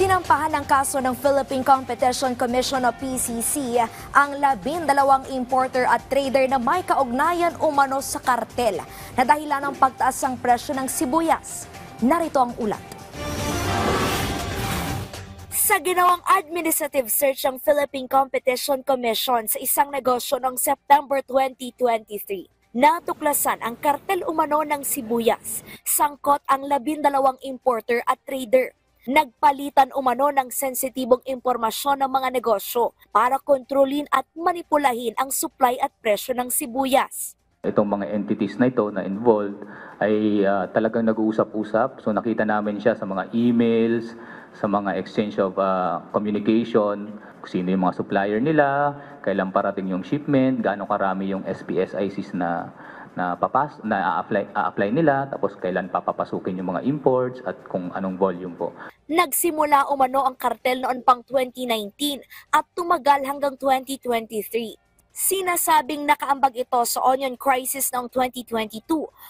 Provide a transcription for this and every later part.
Sinampahan ng kaso ng Philippine Competition Commission o PCC ang 12 importer at trader na may kaugnayan umano sa kartel na dahilan ng pagtaas ng presyo ng sibuyas. Narito ang ulat. Sa ginawang administrative search ng Philippine Competition Commission sa isang negosyo noong September 2023, natuklasan ang kartel umano ng sibuyas. Sangkot ang 12 importer at trader. Nagpalitan umano ng sensitibong impormasyon ng mga negosyo para kontrolin at manipulahin ang supply at presyo ng sibuyas. Itong mga entities na ito na involved ay talagang nag-uusap-usap. So nakita namin siya sa mga emails, sa mga exchange of communication, sino yung mga supplier nila, kailan parating yung shipment, gaano karami yung SPSICs na a-apply nila, tapos kailan papapasukin yung mga imports at kung anong volume po. Nagsimula umano ang kartel noon pang 2019 at tumagal hanggang 2023. Sinasabing nakaambag ito sa onion crisis noong 2022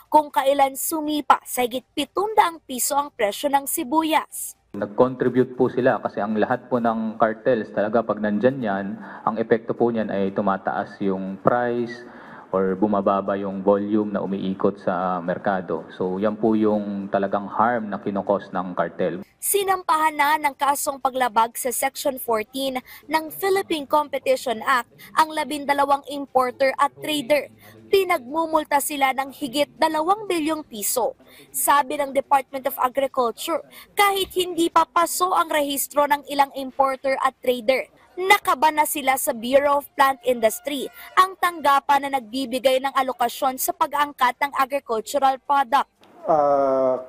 kung kailan sumipa sa higit 700 piso ang presyo ng sibuyas. Nag-contribute po sila kasi ang lahat po ng cartels talaga pag nandyan yan, ang epekto po niyan ay tumataas yung price or bumababa yung volume na umiikot sa merkado. So yan po yung talagang harm na kinokos ng cartel. Sinampahan na ng kasong paglabag sa Section 14 ng Philippine Competition Act ang 12 importer at trader. Pinagmumulta sila ng higit 2 bilyong piso. Sabi ng Department of Agriculture, kahit hindi pa paso ang rehistro ng ilang importer at trader, nakaban na sila sa Bureau of Plant Industry, ang tanggapan na nagbibigay ng alokasyon sa pag-aangkat ng agricultural product.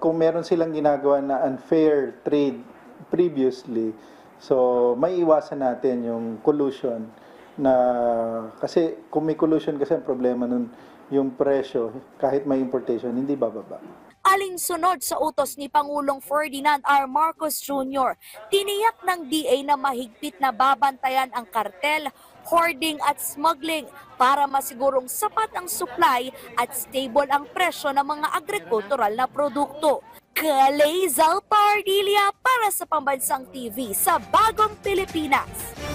Kung meron silang ginagawa na unfair trade previously, so may iwasan natin yung collusion na kasi kung may collusion kasi ang problema nun yung presyo kahit may importation hindi bababa. Alinsunod sa utos ni Pangulong Ferdinand R. Marcos Jr., tiniyak ng DA na mahigpit na babantayan ang kartel, hoarding at smuggling para masigurong sapat ang supply at stable ang presyo ng mga agrikultural na produkto. Kalezal Pardilia para sa Pambansang TV sa Bagong Pilipinas.